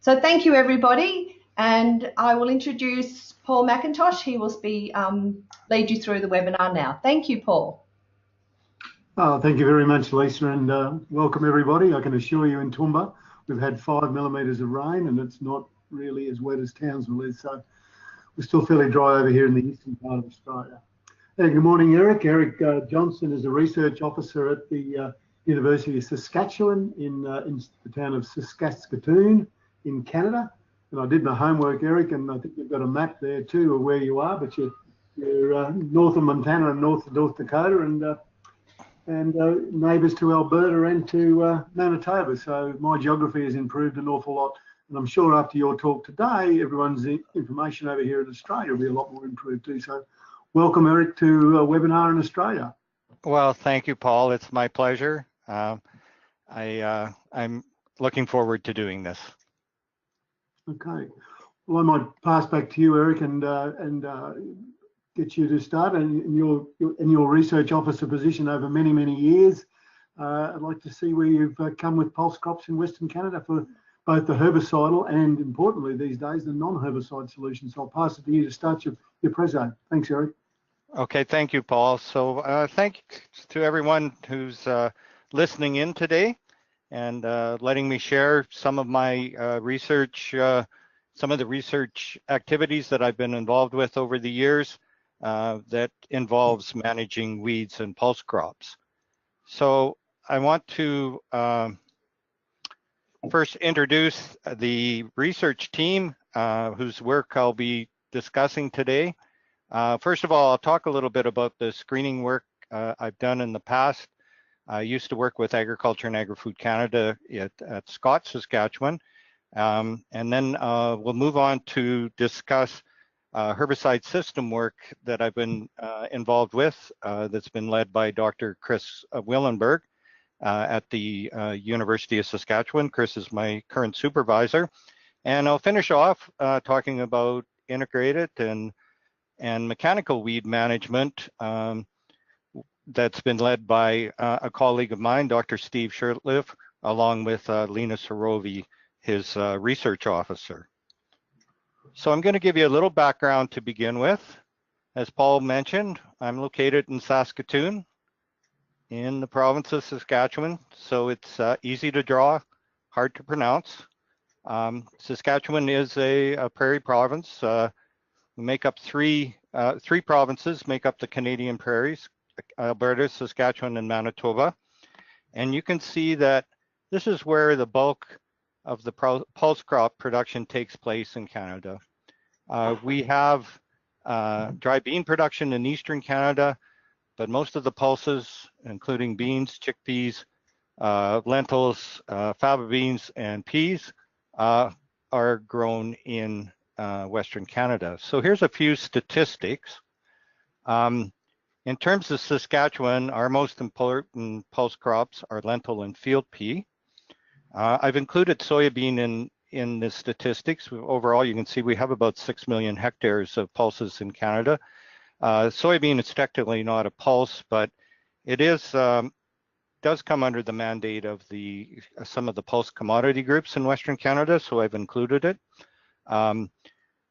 So thank you, everybody. And I will introduce Paul McIntosh. He will lead you through the webinar now. Thank you, Paul. Thank you very much, Lisa, and welcome everybody. I can assure you in Toomba, we've had 5 millimetres of rain and it's not really as wet as Townsville is, so we're still fairly dry over here in the eastern part of Australia. Hey, good morning, Eric. Eric Johnson is a research officer at the University of Saskatchewan in the town of Saskatchewan in Canada. And I did my homework, Eric, and I think you've got a map there too of where you are, but you're north of Montana and north of North Dakota and neighbours to Alberta and to Manitoba. So my geography has improved an awful lot. And I'm sure after your talk today, everyone's information over here in Australia will be a lot more improved too. So welcome, Eric, to a webinar in Australia. Well, thank you, Paul. It's my pleasure. I'm looking forward to doing this. Okay. Well, I might pass back to you, Eric, and get you to start. And in your research officer position over many, many years, I'd like to see where you've come with pulse crops in Western Canada for both the herbicidal and, importantly these days, the non-herbicide solutions. So I'll pass it to you to start your preso. Thanks, Eric. Okay, thank you, Paul. So thanks to everyone who's listening in today and letting me share some of my research, some of the research activities that I've been involved with over the years that involves managing weeds and pulse crops. So I want to first introduce the research team whose work I'll be discussing today. First of all, I'll talk a little bit about the screening work I've done in the past. I used to work with Agriculture and Agri-Food Canada at Scott, Saskatchewan. And then we'll move on to discuss herbicide system work that I've been involved with that's been led by Dr. Chris Willenberg at the University of Saskatchewan. Chris is my current supervisor. And I'll finish off talking about integrated and mechanical weed management that's been led by a colleague of mine, Dr. Steve Shirtliff, along with Lena Sorovi, his research officer. So I'm going to give you a little background to begin with. As Paul mentioned, I'm located in Saskatoon in the province of Saskatchewan, so it's easy to draw, hard to pronounce. Saskatchewan is a prairie province. We make up three provinces, make up the Canadian prairies, Alberta, Saskatchewan, and Manitoba. And you can see that this is where the bulk of the pulse crop production takes place in Canada. We have dry bean production in Eastern Canada, but most of the pulses, including beans, chickpeas, lentils, faba beans, and peas, are grown in Western Canada. So here's a few statistics. In terms of Saskatchewan, our most important pulse crops are lentil and field pea. I've included soybean in the statistics. Overall, you can see we have about 6 million hectares of pulses in Canada. Soybean is technically not a pulse, but it does come under the mandate of some of the pulse commodity groups in Western Canada, so I've included it.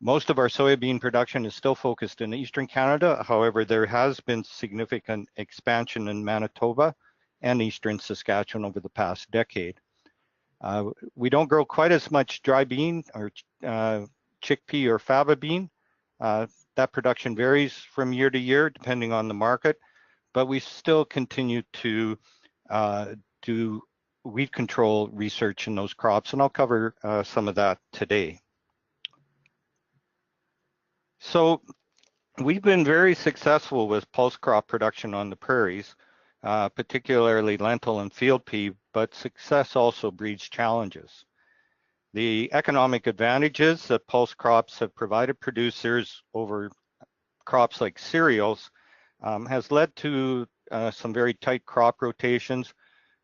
Most of our soybean production is still focused in Eastern Canada. However, there has been significant expansion in Manitoba and Eastern Saskatchewan over the past decade. We don't grow quite as much dry bean or chickpea or faba bean. That production varies from year to year depending on the market, but we still continue to do weed control research in those crops, and I'll cover some of that today. So we've been very successful with pulse crop production on the prairies, particularly lentil and field pea, but success also breeds challenges. The economic advantages that pulse crops have provided producers over crops like cereals has led to some very tight crop rotations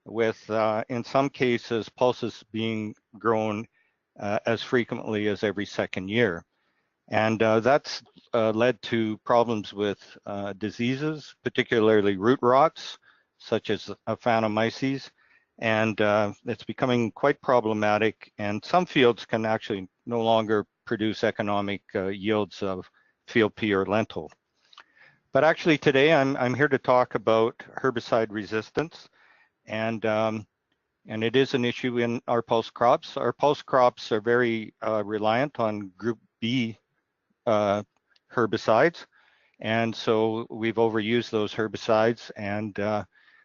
with, in some cases, pulses being grown as frequently as every second year. And that's led to problems with diseases, particularly root rots, such as Aphanomyces, and it's becoming quite problematic, and some fields can actually no longer produce economic yields of field pea or lentil. But actually today I'm here to talk about herbicide resistance, and it is an issue in our pulse crops. Our pulse crops are very reliant on group B herbicides, and so we've overused those herbicides, and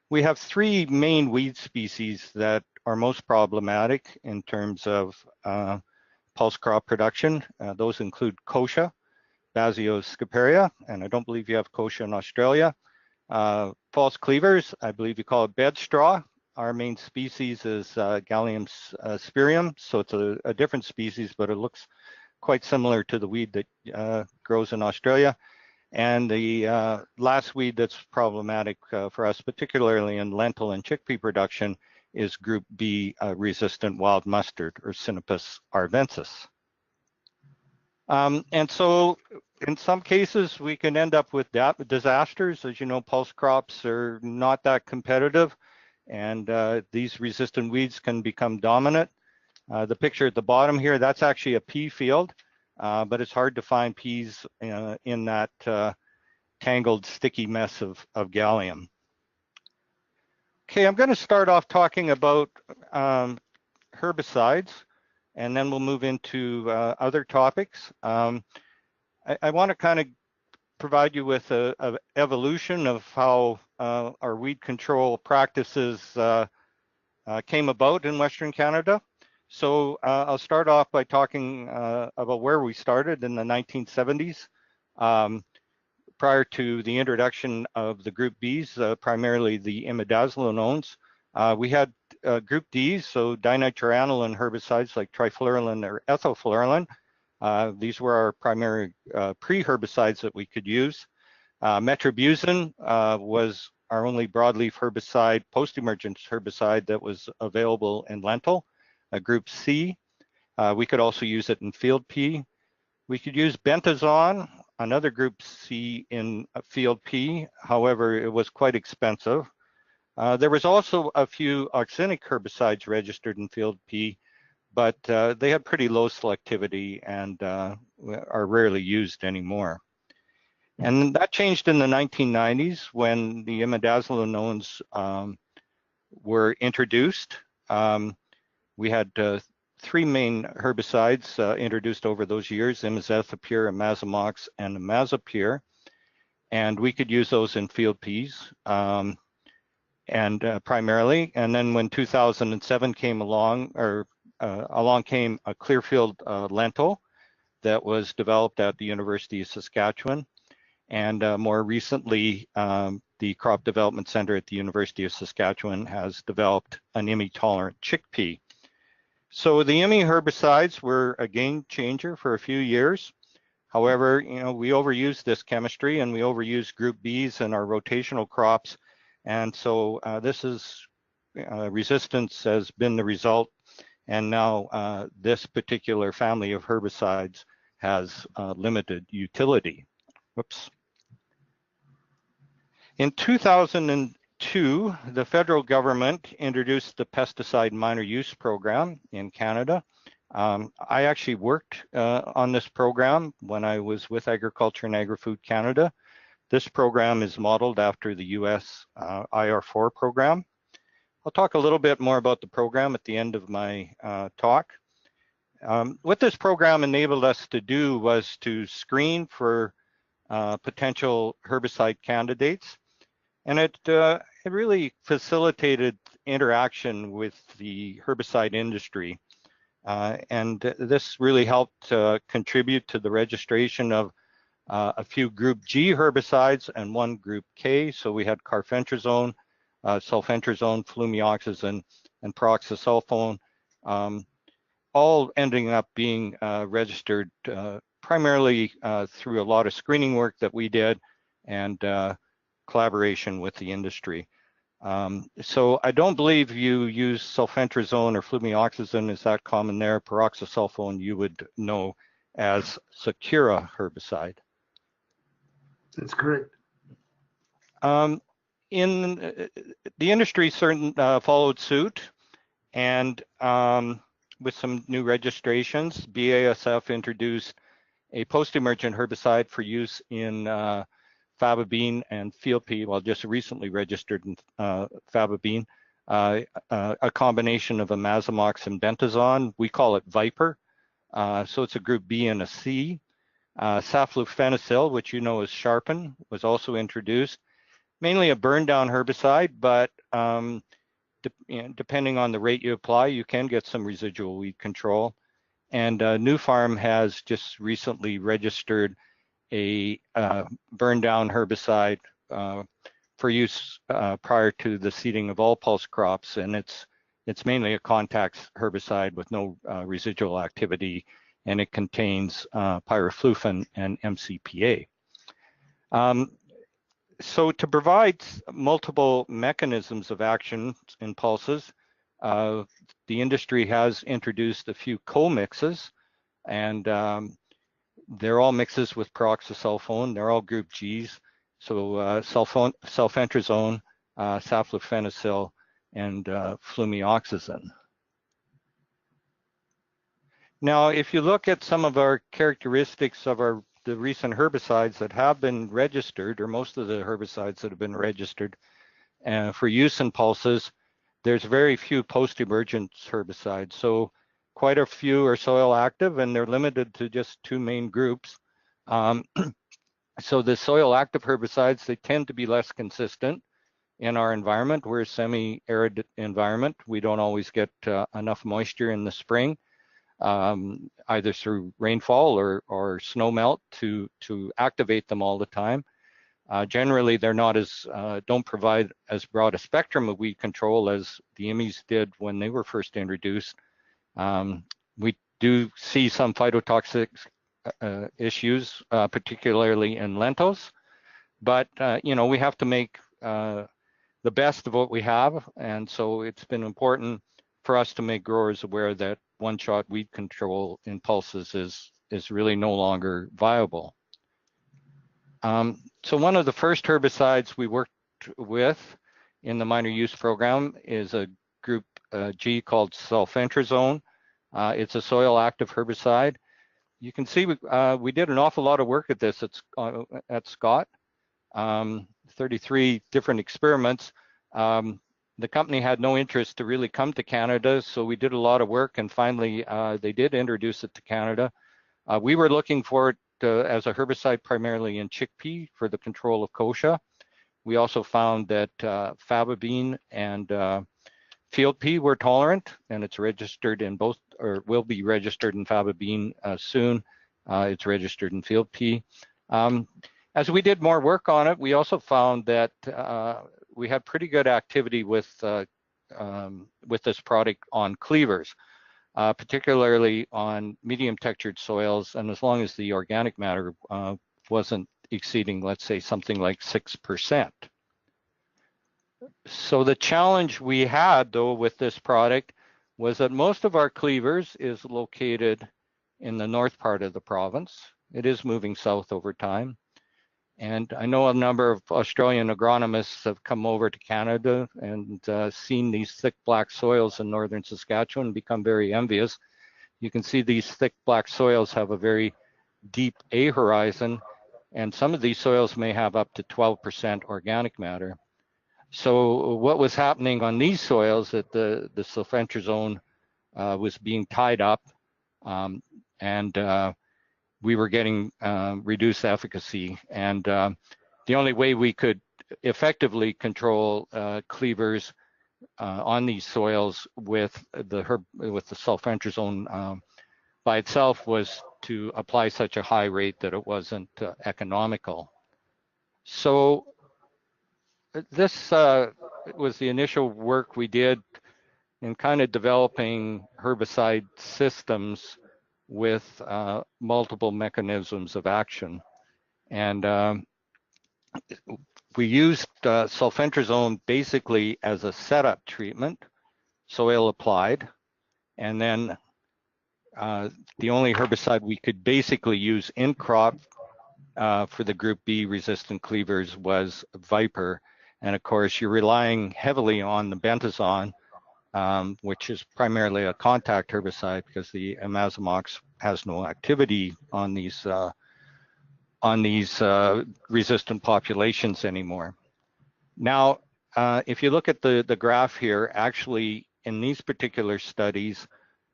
we have three main weed species that are most problematic in terms of pulse crop production. Those include kochia, Bassia scoparia, and I don't believe you have kochia in Australia. False cleavers, I believe you call it bed straw. Our main species is Gallium spirium, so it's a different species, but it looks quite similar to the weed that grows in Australia. And the last weed that's problematic for us, particularly in lentil and chickpea production, is group B resistant wild mustard, or Sinapis arvensis. And so in some cases, we can end up with disasters. As you know, pulse crops are not that competitive, and these resistant weeds can become dominant. The picture at the bottom here, that's actually a pea field, but it's hard to find peas in that tangled, sticky mess of gallium. Okay, I'm going to start off talking about herbicides, and then we'll move into other topics. I want to kind of provide you with an evolution of how our weed control practices came about in Western Canada. So I'll start off by talking about where we started in the 1970s. Prior to the introduction of the group Bs, primarily the imidazolinones, we had group Ds, so dinitroanolin herbicides like triflurulin or ethalflurulin. These were our primary pre-herbicides that we could use. Metribuzin was our only broadleaf herbicide, post-emergence herbicide that was available in lentil. Group C, we could also use it in field pea. We could use bentazone, another group C in field pea. However, it was quite expensive. There was also a few oxinic herbicides registered in field pea, but they had pretty low selectivity and are rarely used anymore. And that changed in the 1990s when the imidazolinones were introduced. We had three main herbicides introduced over those years: imazethapyr, imazamox, and imazapyr, and we could use those in field peas primarily. And then when 2007 came along, along came a clearfield lentil that was developed at the University of Saskatchewan, and more recently, the Crop Development Center at the University of Saskatchewan has developed an IMI-tolerant chickpea. So the IMI herbicides were a game changer for a few years. However, we overused this chemistry, and we overused group Bs in our rotational crops. And so this is resistance has been the result. And now this particular family of herbicides has limited utility. Whoops. In 2002, the federal government introduced the Pesticide Minor Use Program in Canada. I actually worked on this program when I was with Agriculture and Agri-Food Canada. This program is modeled after the US IR4 program. I'll talk a little bit more about the program at the end of my talk. What this program enabled us to do was to screen for potential herbicide candidates. And it really facilitated interaction with the herbicide industry. And this really helped contribute to the registration of a few group G herbicides and one group K. So we had carfentrazone, sulfentrazone, flumioxazine, and peroxysulfone, all ending up being registered primarily through a lot of screening work that we did and collaboration with the industry. So I don't believe you use sulfentrazone or flumioxazine is that common there. Peroxysulfone you would know as Sakura herbicide. That's correct. in the industry followed suit, and with some new registrations, BASF introduced a post-emergent herbicide for use in fababean and field pea, well, just recently registered in fababean, a combination of imazamox and bentazone. We call it Viper. So it's a group B and a C. Saflufenicil, which you know is Sharpen, was also introduced. Mainly a burn down herbicide, but depending on the rate you apply, you can get some residual weed control. And New Farm has just recently registered a burn down herbicide for use prior to the seeding of all pulse crops, and it's mainly a contact herbicide with no residual activity, and it contains pyroflufen and MCPA. So to provide multiple mechanisms of action in pulses, the industry has introduced a few co-mixes, and they're all mixes with peroxysulfone. They're all group Gs. So sulfentrazone, saflufenicil, and flumioxazin. Now, if you look at some of our characteristics of the recent herbicides that have been registered, or most of the herbicides that have been registered for use in pulses, there's very few post-emergence herbicides. So quite a few are soil active, and they're limited to just two main groups. So the soil active herbicides, they tend to be less consistent in our environment. We're a semi-arid environment. We don't always get enough moisture in the spring, either through rainfall or snow melt to activate them all the time. Generally, they're not don't provide as broad a spectrum of weed control as the IMIs did when they were first introduced. We do see some phytotoxic issues, particularly in lentils, but we have to make the best of what we have, and so it's been important for us to make growers aware that one-shot weed control in pulses is really no longer viable. So one of the first herbicides we worked with in the minor use program is a group G called sulfentrazone. It's a soil active herbicide. You can see we did an awful lot of work at this at Scott, 33 different experiments. The company had no interest to really come to Canada, so we did a lot of work, and finally they did introduce it to Canada. We were looking for it as a herbicide primarily in chickpea for the control of kochia. We also found that fababean and field pea were tolerant, and it's registered in both, or will be registered in fababean soon. It's registered in field pea. As we did more work on it, we also found that we had pretty good activity with this product on cleavers, particularly on medium textured soils, and as long as the organic matter wasn't exceeding, let's say, something like 6%. So the challenge we had, though, with this product was that most of our cleavers is located in the north part of the province. It is moving south over time. And I know a number of Australian agronomists have come over to Canada and seen these thick black soils in northern Saskatchewan and become very envious. You can see these thick black soils have a very deep A horizon, and some of these soils may have up to 12% organic matter. So what was happening on these soils, that the sulfentrazone was being tied up, and we were getting reduced efficacy. And the only way we could effectively control cleavers on these soils with the sulfentrazone by itself was to apply such a high rate that it wasn't economical. So this was the initial work we did in kind of developing herbicide systems with multiple mechanisms of action. And we used sulfentrazone basically as a setup treatment, soil applied, and then the only herbicide we could basically use in crop for the group B resistant cleavers was Viper. And of course, you're relying heavily on the bentazone, which is primarily a contact herbicide because the imazamox has no activity on these resistant populations anymore. Now, if you look at the graph here, actually in these particular studies,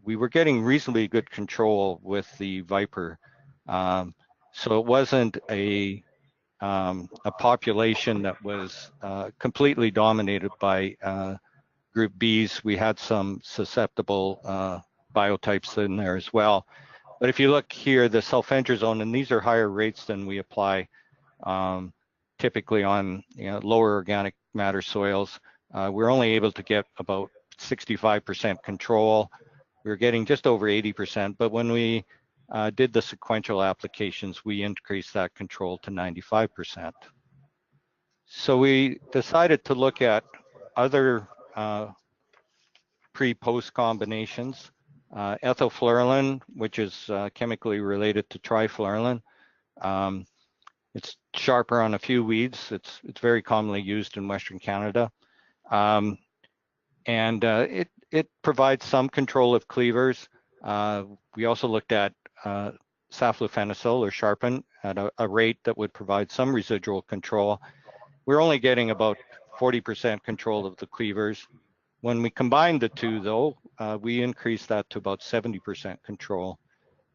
we were getting reasonably good control with the viper. So it wasn't a population that was completely dominated by group Bs. We had some susceptible biotypes in there as well. But if you look here, the sulfentrazone, and these are higher rates than we apply typically on lower organic matter soils. We're only able to get about 65% control. We were getting just over 80%, but when we did the sequential applications, we increased that control to 95%. So we decided to look at other pre-post combinations. Ethalflurulin, which is chemically related to triflurulin. It's sharper on a few weeds. It's very commonly used in Western Canada. It provides some control of cleavers. We also looked at saflufenicil or sharpen at a rate that would provide some residual control. We're only getting about 40% control of the cleavers. When we combined the two, though, we increased that to about 70% control.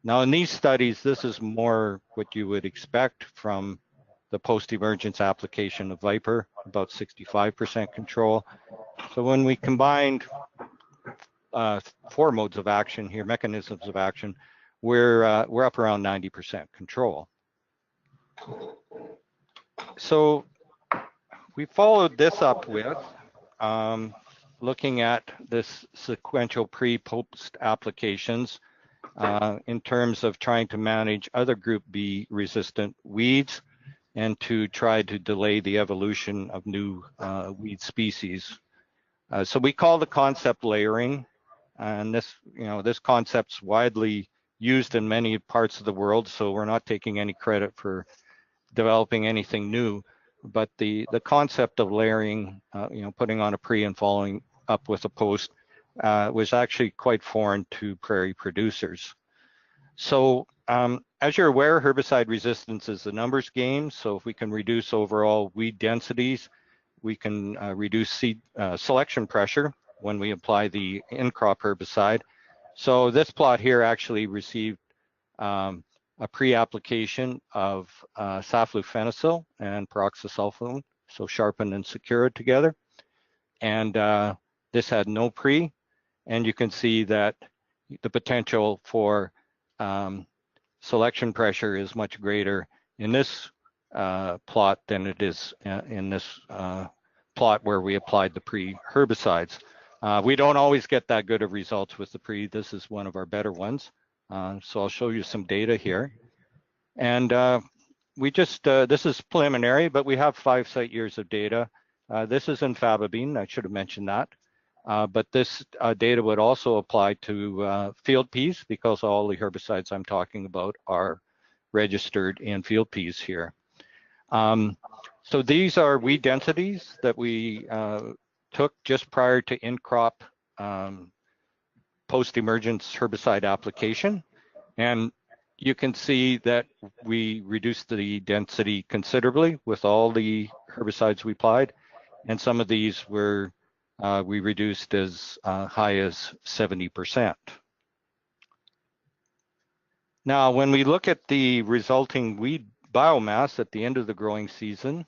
Now, in these studies, this is more what you would expect from the post-emergence application of Viper, about 65% control. So when we combined 4 modes of action here, mechanisms of action, we're up around 90% control. So we followed this up with looking at this sequential pre-post applications in terms of trying to manage other group B resistant weeds and to try to delay the evolution of new weed species. So we call the concept layering, and this concept's widely used in many parts of the world, so we're not taking any credit for developing anything new. But the concept of layering, putting on a pre and following up with a post, was actually quite foreign to prairie producers. So as you're aware, herbicide resistance is a numbers game. So if we can reduce overall weed densities, we can reduce seed selection pressure when we apply the in-crop herbicide. So this plot here actually received a pre-application of saflufenicil and peroxysulfone, so sharpened and secured together. And this had no pre, and you can see that the potential for selection pressure is much greater in this plot than it is in this plot where we applied the pre-herbicides. We don't always get that good of results with the pre. This is one of our better ones. So I'll show you some data here. And we just, this is preliminary, but we have 5 site years of data. This is in fababean, I should have mentioned that. But this data would also apply to field peas because all the herbicides I'm talking about are registered in field peas here. So these are weed densities that we took just prior to in-crop post-emergence herbicide application. And you can see that we reduced the density considerably with all the herbicides we applied. And some of these were we reduced as high as 70%. Now, when we look at the resulting weed biomass at the end of the growing season,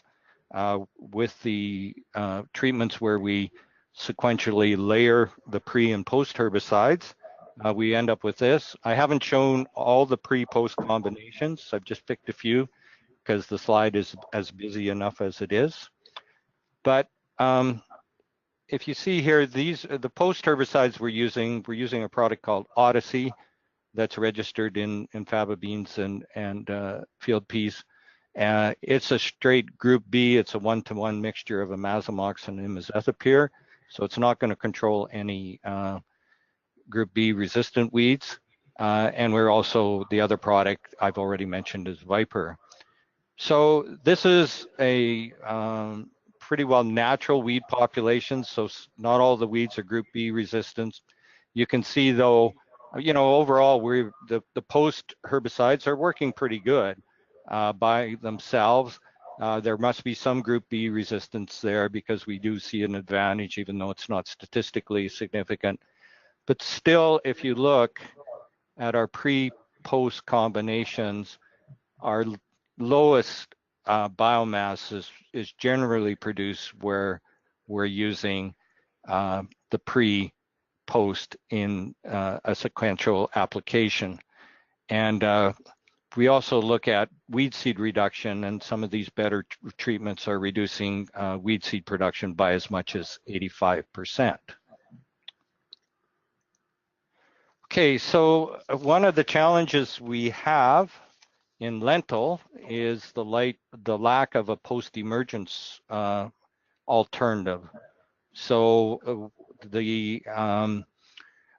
with the treatments where we sequentially layer the pre and post herbicides, we end up with this. I haven't shown all the pre-post combinations. I've just picked a few because the slide is as busy enough as it is. But if you see here, these the post herbicides we're using a product called Odyssey that's registered in fababeans and field peas. It's a straight group B. It's a 1-to-1 mixture of imazamox and imazethapyr. So it's not going to control any group B resistant weeds. And we're also, the other product I've already mentioned is Viper. So this is a pretty well natural weed populations, so not all the weeds are group B resistant. You can see though, overall the post herbicides are working pretty good by themselves. There must be some group B resistance there because we do see an advantage, even though it's not statistically significant. But still, if you look at our pre-post combinations, our lowest biomass is generally produced where we're using the pre-post in a sequential application. And we also look at weed seed reduction, and some of these better treatments are reducing weed seed production by as much as 85%. Okay, so one of the challenges we have in lentil is the lack of a post-emergence alternative. So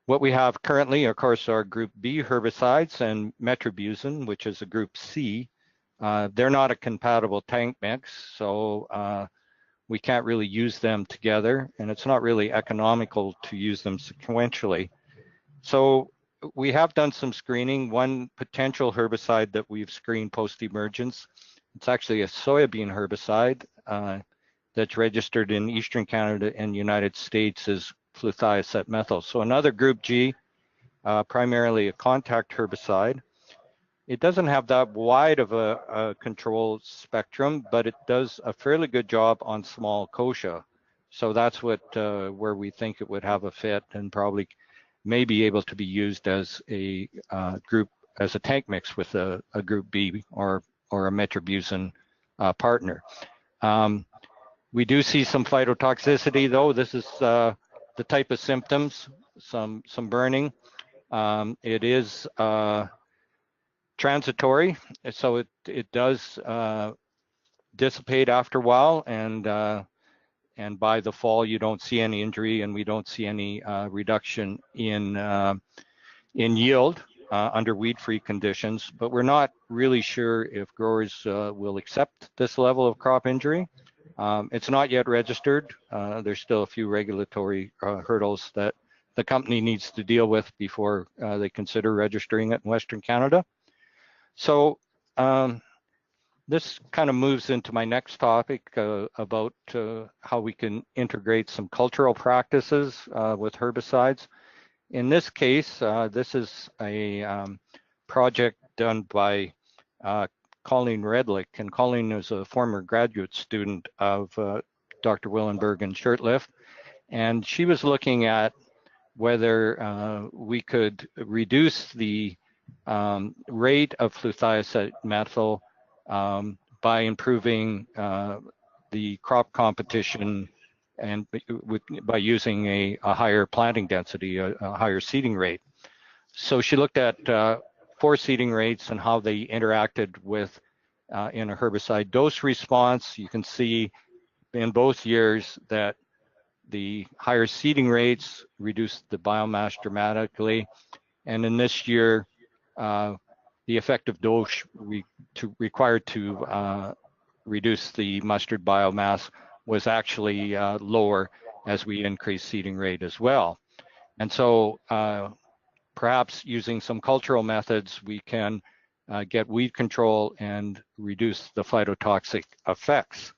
what we have currently, of course, are group B herbicides and metribuzin, which is a group C. They're not a compatible tank mix, so we can't really use them together, and it's not really economical to use them sequentially. So we have done some screening. One potential herbicide that we've screened post-emergence, it's actually a soybean herbicide that's registered in Eastern Canada and United States as fluthiazide methyl. So another group G, primarily a contact herbicide. It doesn't have that wide of a control spectrum, but it does a fairly good job on small kochia. So that's where we think it would have a fit and probably may be able to be used as a tank mix with a group B or a metribuzin partner. We do see some phytotoxicity though. This is the type of symptoms, some burning. It is transitory, so it does dissipate after a while, and by the fall you don't see any injury, and we don't see any reduction in yield under weed-free conditions. But we're not really sure if growers will accept this level of crop injury. It's not yet registered. There's still a few regulatory hurdles that the company needs to deal with before they consider registering it in Western Canada. So this kind of moves into my next topic about how we can integrate some cultural practices with herbicides. In this case, this is a project done by Colleen Redlick, and Colleen is a former graduate student of Dr. Willenberg and Shurtleff, and she was looking at whether we could reduce the rate of fluthiazide methyl by improving the crop competition and by using a higher planting density, a higher seeding rate. So she looked at 4 seeding rates and how they interacted with in a herbicide dose response. You can see in both years that the higher seeding rates reduced the biomass dramatically, and in this year the effective dose required to reduce the mustard biomass was actually lower as we increased seeding rate as well. And so perhaps using some cultural methods, we can get weed control and reduce the phytotoxic effects.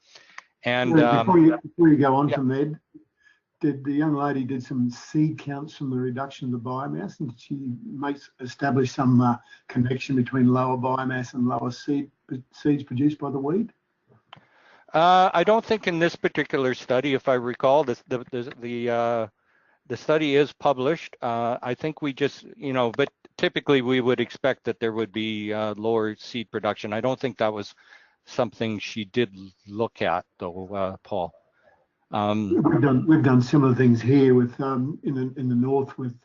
And before you go on yeah. from there, the young lady did some seed counts from the reduction of the biomass, and she establish some connection between lower biomass and lower seeds produced by the weed? I don't think in this particular study, if I recall, the study is published. I think we just, but typically we would expect that there would be lower seed production. I don't think that was something she did look at, though, Paul. We've done similar things here with in the north with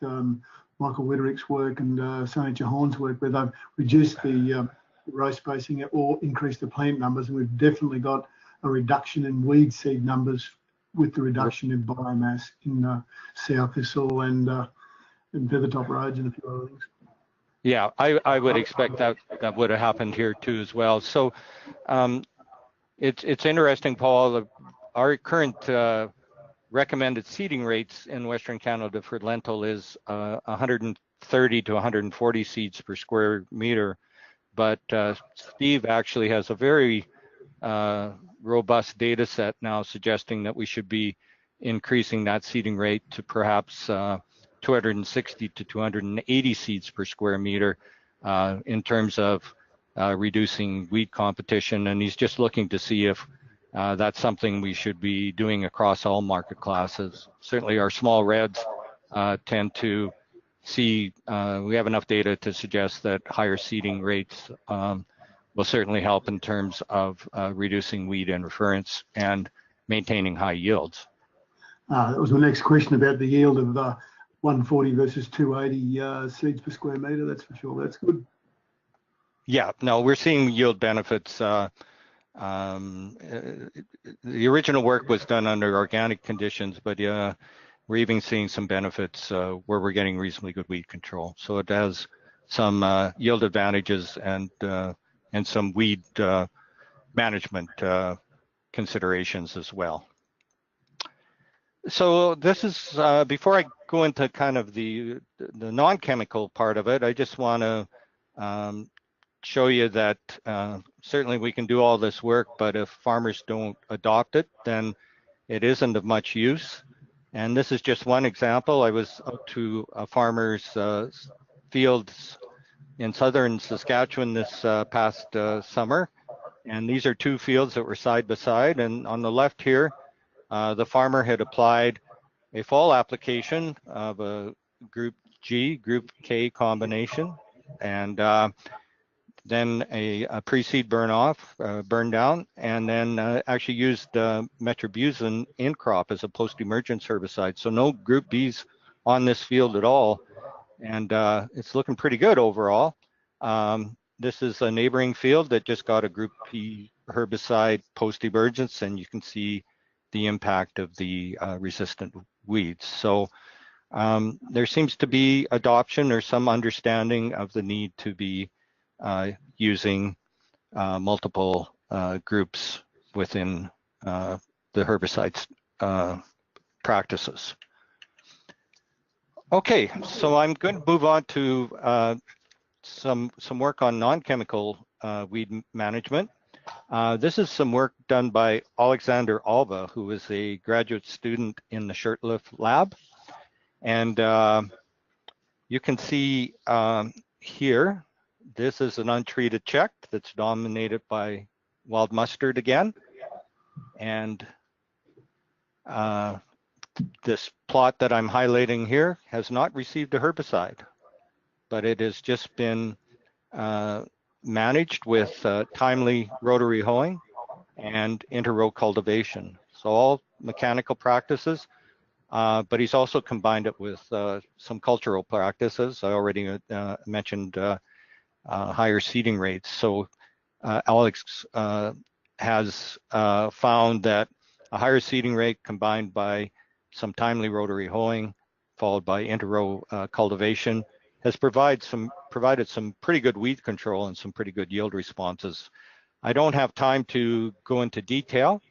Michael Witterick's work and Senator Horn's work, where they've reduced the row spacing or increased the plant numbers, and we've definitely got a reduction in weed seed numbers with the reduction in biomass in sow thistle and feathertop roads and a few other things. Yeah, I would expect that would have happened here too as well. So it's interesting, Paul. our current recommended seeding rates in Western Canada for lentil is 130 to 140 seeds per square meter. But Steve actually has a very robust data set now suggesting that we should be increasing that seeding rate to perhaps 260 to 280 seeds per square meter in terms of reducing weed competition. And he's just looking to see if that's something we should be doing across all market classes. Certainly our small reds tend to see, we have enough data to suggest that higher seeding rates will certainly help in terms of reducing weed interference and maintaining high yields. That was my next question about the yield of 140 versus 280 seeds per square meter. That's for sure. That's good. Yeah, no, we're seeing yield benefits. The original work was done under organic conditions, but we're even seeing some benefits where we're getting reasonably good weed control. So it has some yield advantages and some weed management considerations as well. So this is, before I go into kind of the non-chemical part of it, I just want to show you that certainly we can do all this work, but if farmers don't adopt it, then it isn't of much use. And this is just one example. I was out to a farmer's fields in southern Saskatchewan this past summer, and these are two fields that were side by side. And on the left here, the farmer had applied a fall application of a group G, group K combination, and then a pre-seed burn down, and then actually used metribuzin in crop as a post-emergence herbicide. So no group Bs on this field at all, and it's looking pretty good overall. This is a neighboring field that just got a group P herbicide post-emergence, and you can see the impact of the resistant weeds. So there seems to be adoption or some understanding of the need to be using multiple groups within the herbicides practices. Okay, so I'm going to move on to some work on non-chemical weed management. This is some work done by Alexander Alva, who is a graduate student in the Shurtleff lab. And you can see here, this is an untreated check that's dominated by wild mustard again. And this plot that I'm highlighting here has not received a herbicide, but it has just been managed with timely rotary hoeing and inter-row cultivation. So all mechanical practices, but he's also combined it with some cultural practices. I already mentioned higher seeding rates. So Alex has found that a higher seeding rate combined by some timely rotary hoeing followed by inter-row cultivation has provided some pretty good weed control and some pretty good yield responses. I don't have time to go into detail,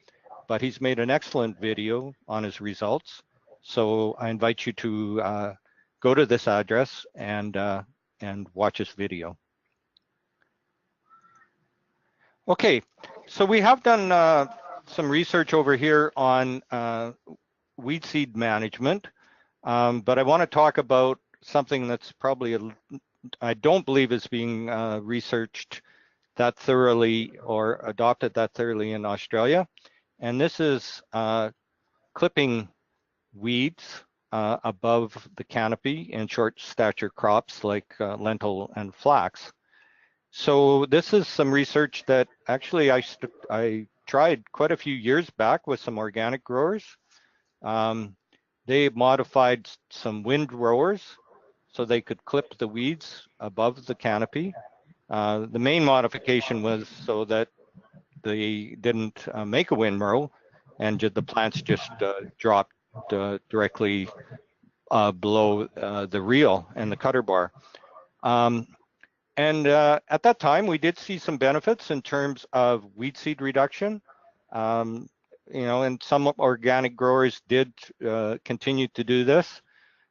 but he's made an excellent video on his results. So I invite you to go to this address and watch this video. Okay, so we have done some research over here on weed seed management, but I want to talk about something that's probably, I don't believe is being researched that thoroughly or adopted that thoroughly in Australia. And this is clipping weeds above the canopy in short stature crops like lentil and flax. So this is some research that actually I tried quite a few years back with some organic growers. They modified some wind rowers so they could clip the weeds above the canopy. The main modification was so that they didn't make a windrow and the plants just dropped directly below the reel and the cutter bar. And at that time, we did see some benefits in terms of weed seed reduction. and some organic growers did continue to do this,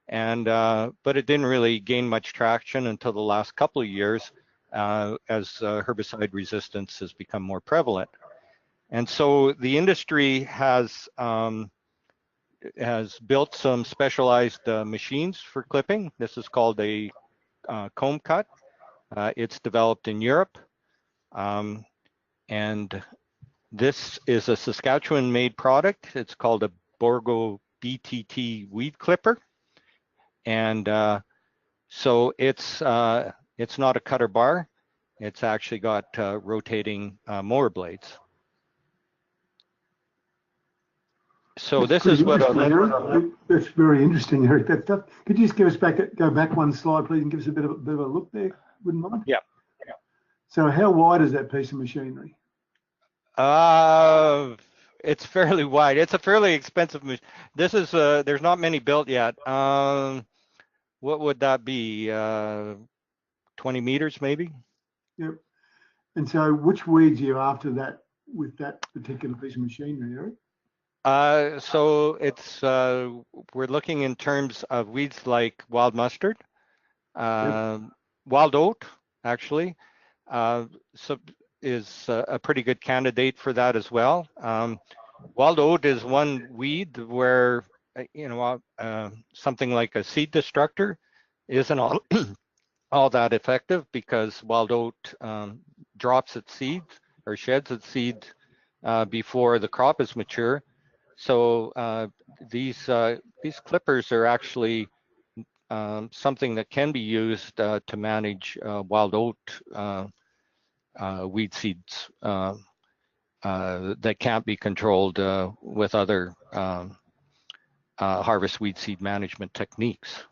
and but it didn't really gain much traction until the last couple of years as herbicide resistance has become more prevalent. And so the industry has built some specialized machines for clipping. This is called a comb cut. It's developed in Europe, and this is a Saskatchewan-made product. It's called a Borgo BTT weed clipper, and so it's not a cutter bar. It's actually got rotating mower blades. So this is what that's very interesting, Eric. That stuff. Could you just give us go back one slide, please, and give us a bit of a look there? Wouldn't mind. Yeah. So how wide is that piece of machinery? It's fairly wide. It's a fairly expensive machine. This is there's not many built yet. What would that be? 20 meters maybe? Yep. And so which weeds are you after that with that particular piece of machinery, Eric? So it's we're looking in terms of weeds like wild mustard, wild oat actually, so is a pretty good candidate for that as well. Wild oat is one weed where something like a seed destructor isn't all that effective, because wild oat drops its seeds or sheds its seeds before the crop is mature. So these clippers are actually something that can be used to manage wild oat weed seeds that can't be controlled with other harvest weed seed management techniques.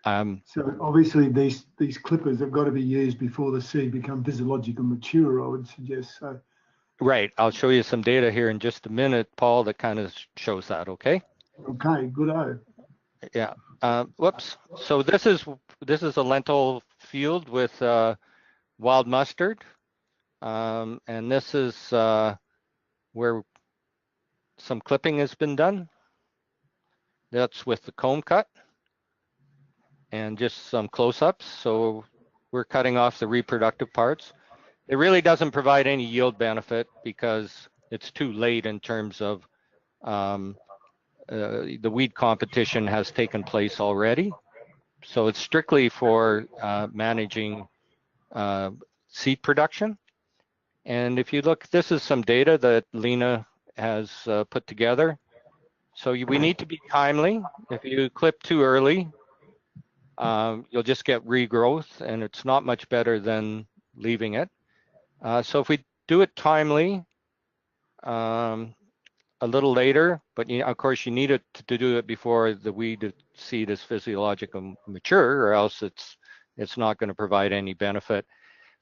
So obviously these clippers have got to be used before the seed become physiologically mature, I would suggest. So. Right. I'll show you some data here in just a minute, Paul, that kind of shows that. Okay. Okay. Good. Yeah. Whoops. So this is a lentil field with wild mustard, and this is where some clipping has been done. That's with the comb cut, and just some close-ups. So we're cutting off the reproductive parts. It really doesn't provide any yield benefit because it's too late in terms of the weed competition has taken place already. So it's strictly for managing seed production. And if you look, this is some data that Lena has put together. So we need to be timely. If you clip too early, you'll just get regrowth, and it's not much better than leaving it. So if we do it timely, a little later, but of course you need it to do it before the weed seed is physiologically mature, or else it's not going to provide any benefit.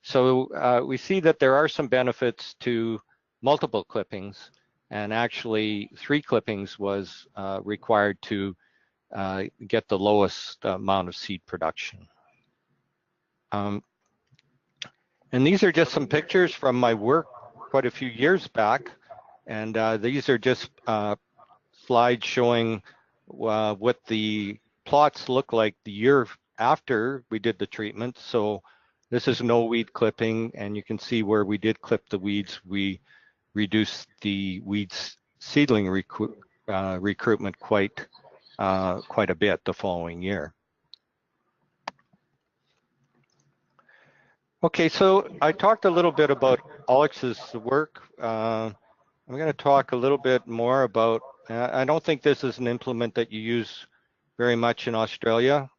So we see that there are some benefits to multiple clippings, and actually 3 clippings was required to get the lowest amount of seed production. And these are just some pictures from my work quite a few years back. And these are just slides showing what the plots look like the year after we did the treatment. So this is no weed clipping, and you can see where we did clip the weeds, we reduced the weeds seedling recruitment quite a bit the following year. Okay, so I talked a little bit about Alex's work. I'm going to talk a little bit more about, I don't think this is an implement that you use very much in Australia.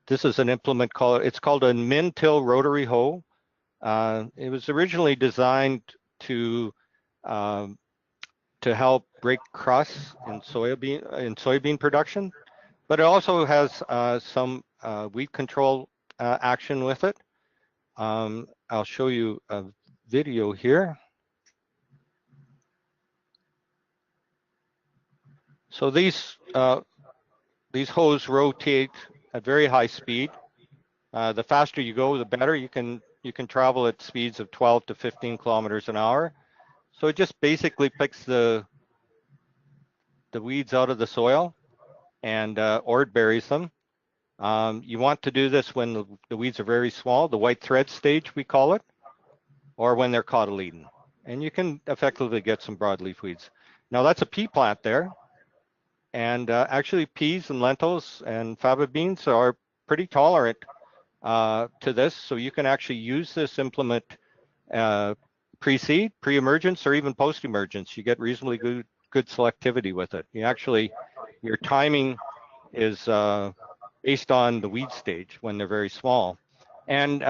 This is an implement it's called a min-till rotary hoe. It was originally designed to help break crusts in soybean production, but it also has some weed control action with it. I'll show you a video here. So these hoes rotate at very high speed. The faster you go, the better. You can travel at speeds of 12 to 15 kilometers an hour. So it just basically picks the weeds out of the soil and or it buries them. You want to do this when the weeds are very small, the white thread stage we call it, or when they're cotyledon. And you can effectively get some broadleaf weeds. Now that's a pea plant there. And actually peas and lentils and faba beans are pretty tolerant to this. So you can actually use this implement pre-seed, pre-emergence, or even post-emergence. You get reasonably good selectivity with it. Your timing is based on the weed stage when they're very small. And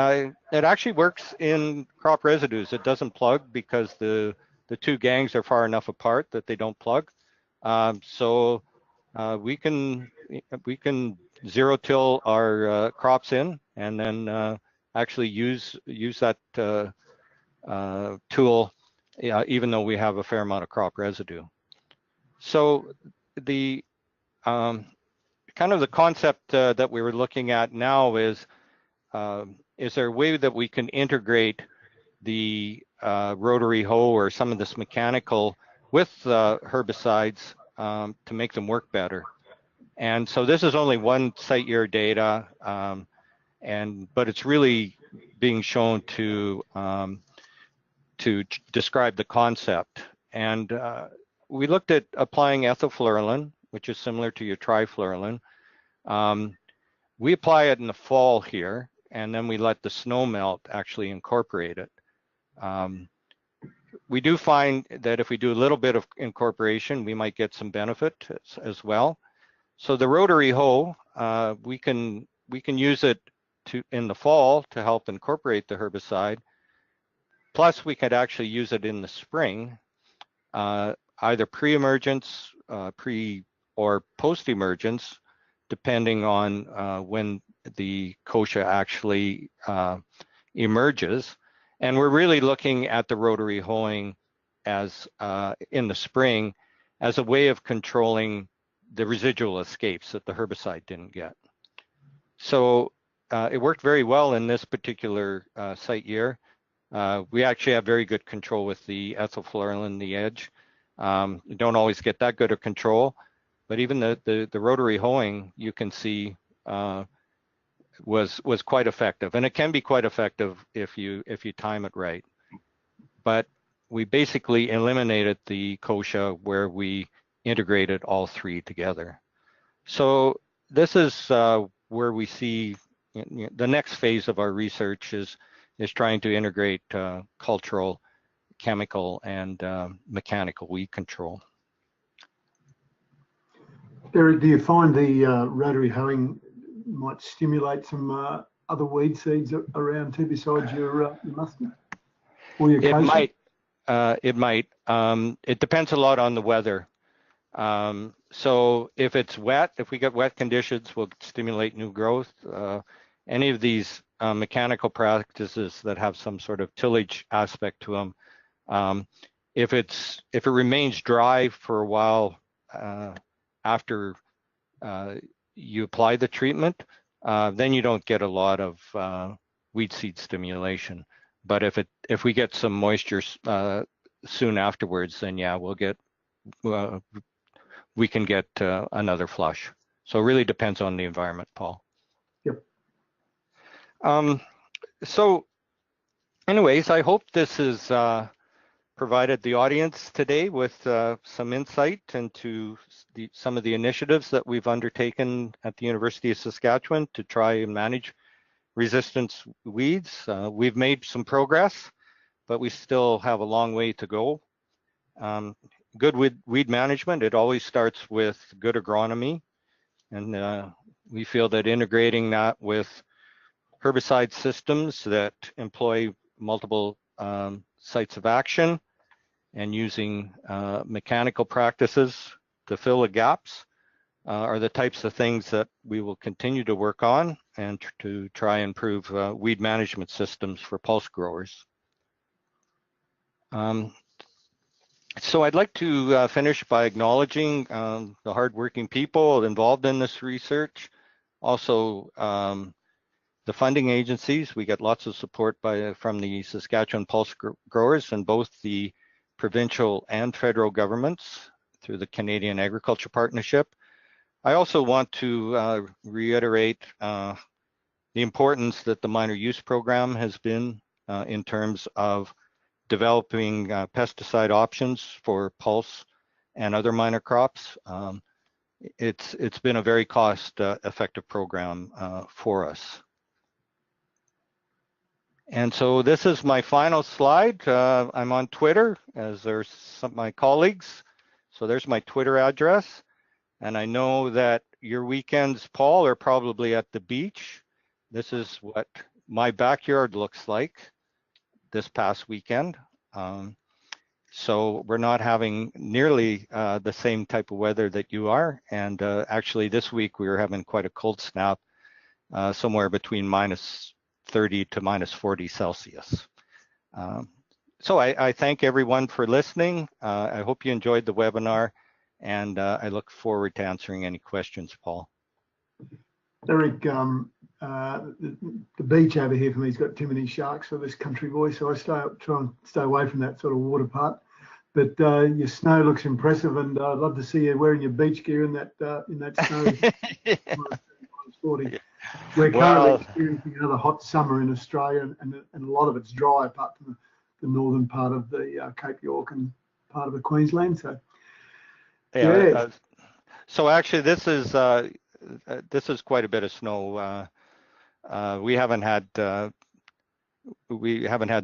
it actually works in crop residues. It doesn't plug because the two gangs are far enough apart that they don't plug. So we can zero till our crops in and then actually use that tool, even though we have a fair amount of crop residue. So the kind of the concept that we were looking at now is there a way that we can integrate the rotary hoe or some of this mechanical with herbicides to make them work better? And so this is only one site year data, but it's really being shown to describe the concept. And we looked at applying ethalflurulin, which is similar to your triflurulin. We apply it in the fall here, and then we let the snow melt actually incorporate it. We do find that if we do a little bit of incorporation, we might get some benefit as well. So the rotary hoe, we can use it in the fall to help incorporate the herbicide. Plus, we could actually use it in the spring, either pre-emergence, or post-emergence, depending on when the kochia actually emerges. And we're really looking at the rotary hoeing as in the spring as a way of controlling the residual escapes that the herbicide didn't get. So it worked very well in this particular site year. We actually have very good control with the ethalflurulin, the edge. You don't always get that good of control, but even the rotary hoeing, you can see was quite effective, and it can be quite effective if you time it right. But we basically eliminated the kochia where we integrated all three together. So this is where we see the next phase of our research is trying to integrate cultural, chemical, and mechanical weed control. Eric, do you find the rotary hoeing might stimulate some other weed seeds around too besides your mustard or your kochia? It might. It depends a lot on the weather. So if it's wet, if we get wet conditions, we'll stimulate new growth. Any of these mechanical practices that have some sort of tillage aspect to them, if it remains dry for a while after you apply the treatment, then you don't get a lot of weed seed stimulation. But if we get some moisture soon afterwards, then yeah, we can get another flush. So it really depends on the environment, Paul. Yep. So anyways, I hope this has provided the audience today with some insight into some of the initiatives that we've undertaken at the University of Saskatchewan to try and manage resistant weeds. We've made some progress, but we still have a long way to go. Good weed management, it always starts with good agronomy. And we feel that integrating that with herbicide systems that employ multiple sites of action and using mechanical practices to fill the gaps are the types of things that we will continue to work on and to try and improve weed management systems for pulse growers. So I'd like to finish by acknowledging the hardworking people involved in this research. Also, the funding agencies. We get lots of support from the Saskatchewan pulse growers, and both the provincial and federal governments through the Canadian Agriculture Partnership. I also want to reiterate the importance that the minor use program has been in terms of developing pesticide options for pulse and other minor crops. It's been a very cost-effective program for us. And so this is my final slide. I'm on Twitter, as are some of my colleagues. So there's my Twitter address. And I know that your weekends, Paul, are probably at the beach. This is what my backyard looks like this past weekend. So we're not having nearly the same type of weather that you are. And actually this week we were having quite a cold snap, somewhere between -30 to -40 Celsius. So I thank everyone for listening. I hope you enjoyed the webinar, and I look forward to answering any questions, Paul. Eric, the beach over here for me has got too many sharks for this country boy, so I try and stay away from that sort of water part. But your snow looks impressive, and I'd love to see you wearing your beach gear in that snow. We're currently experiencing another hot summer in Australia, and a lot of it's dry, apart from the northern part of the Cape York and part of the Queensland. So, yeah. So actually, this is quite a bit of snow. We haven't had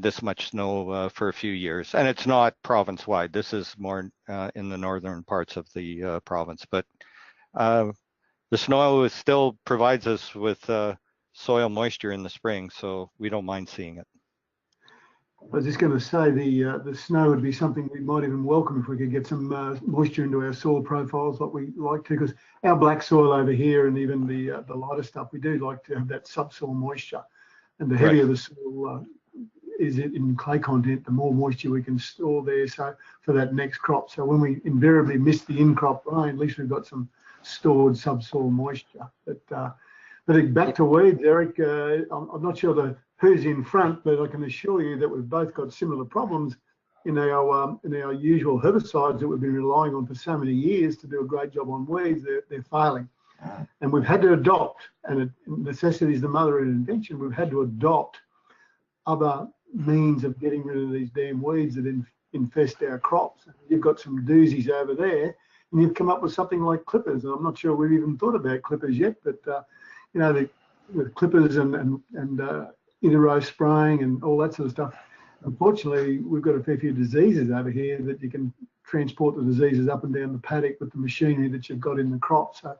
this much snow for a few years, and it's not province-wide. This is more in the northern parts of the province, but the snow still provides us with soil moisture in the spring, so we don't mind seeing it. I was just going to say the snow would be something we might even welcome if we could get some moisture into our soil profiles like we like to, because our black soil over here and even the lighter stuff, we do like to have that subsoil moisture. And the heavier the soil is in clay content, the more moisture we can store there, so for that next crop. So when we invariably miss the in-crop rain, at least we've got some stored subsoil moisture. But back to weeds, Eric, I'm not sure who's in front, but I can assure you that we've both got similar problems in our usual herbicides that we've been relying on for so many years to do a great job on weeds. They're failing. And we've had to adopt, and necessity is the mother of invention, we've had to adopt other means of getting rid of these damn weeds that infest our crops. You've got some doozies over there, and you've come up with something like clippers. And I'm not sure we've even thought about clippers yet, but with clippers and inter-row spraying and all that sort of stuff, unfortunately, we've got a fair few diseases over here that you can transport the diseases up and down the paddock with the machinery that you've got in the crop. So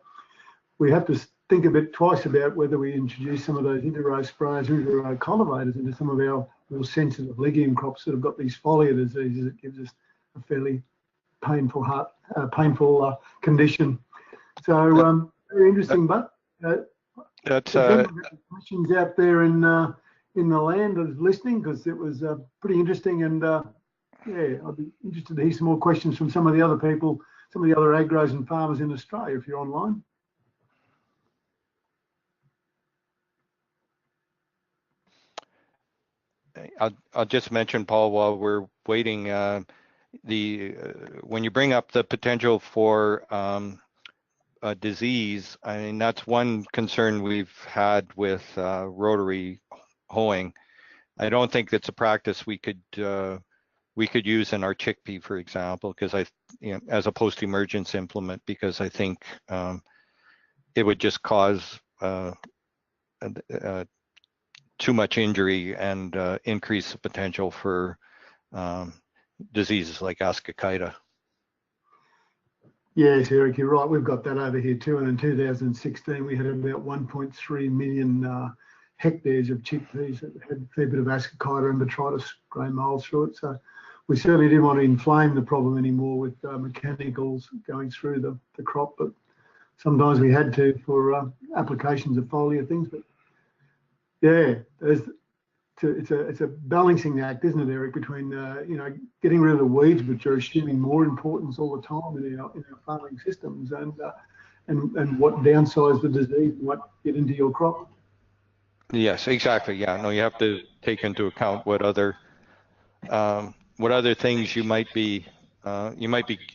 we have to think a bit twice about whether we introduce some of those inter-row sprayers or inter-row cultivators into some of our more sensitive legume crops that have got these foliar diseases. It gives us a fairly painful condition. So very interesting, but that's questions out there in the land of listening, because it was pretty interesting, and yeah, I'd be interested to hear some more questions from some of the other people, some of the other agros and farmers in Australia if you're online. I'll just mention, Paul, while we're waiting, when you bring up the potential for a disease, I mean, that's one concern we've had with rotary hoeing. I don't think it's a practice we could use in our chickpea, for example, because as a post-emergence implement, because I think it would just cause too much injury and increase the potential for diseases like ascochyta. Yes, Eric, you're right. We've got that over here too. And in 2016, we had about 1.3 million hectares of chickpeas that had a fair bit of ascochyta and botrytis grey mold through it. So we certainly didn't want to inflame the problem anymore with mechanicals going through the crop, but sometimes we had to for applications of foliar things. But yeah, it's a balancing act, isn't it, Eric, between getting rid of the weeds, which are assuming more importance all the time in our farming systems, and what downsize the disease and what get into your crop. Yes, exactly. Yeah, no, you have to take into account what other what other things you might be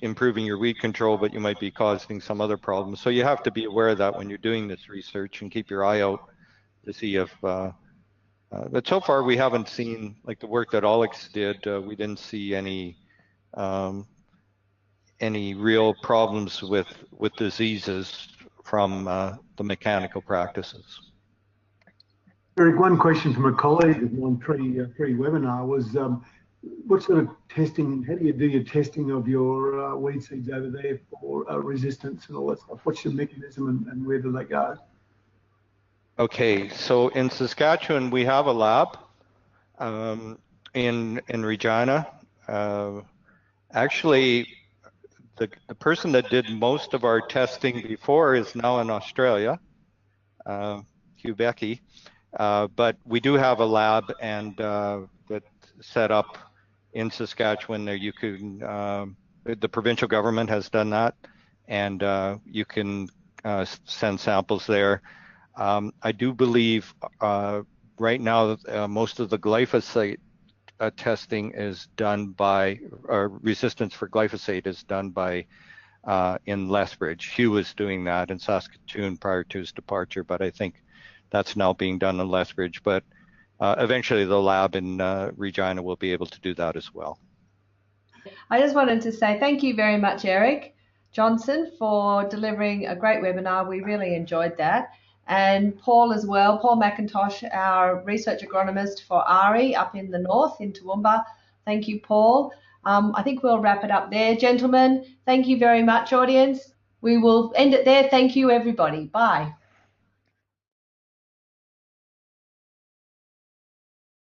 improving your weed control, but you might be causing some other problems. So you have to be aware of that when you're doing this research and keep your eye out to see if, but so far we haven't seen, like the work that Alex did, we didn't see any real problems with diseases from the mechanical practices. Eric, one question from a colleague of mine pre-webinar was, what sort of testing, how do you do your testing of your weed seeds over there for resistance and all that stuff? What's your mechanism and where do they go? Okay, so in Saskatchewan, we have a lab in Regina. Actually, the person that did most of our testing before is now in Australia, Quebec. But we do have a lab and that set up in Saskatchewan. There you can, the provincial government has done that, and you can send samples there. I do believe right now most of the glyphosate testing is done by, resistance for glyphosate is done by in Lethbridge. Hugh was doing that in Saskatoon prior to his departure, but I think that's now being done in Lethbridge. But eventually the lab in Regina will be able to do that as well. I just wanted to say thank you very much, Eric Johnson, for delivering a great webinar. We really enjoyed that. And Paul as well, Paul McIntosh, our research agronomist for AHRI up in the north in Toowoomba. Thank you, Paul. I think we'll wrap it up there, gentlemen. Thank you very much, audience. We will end it there. Thank you, everybody. Bye.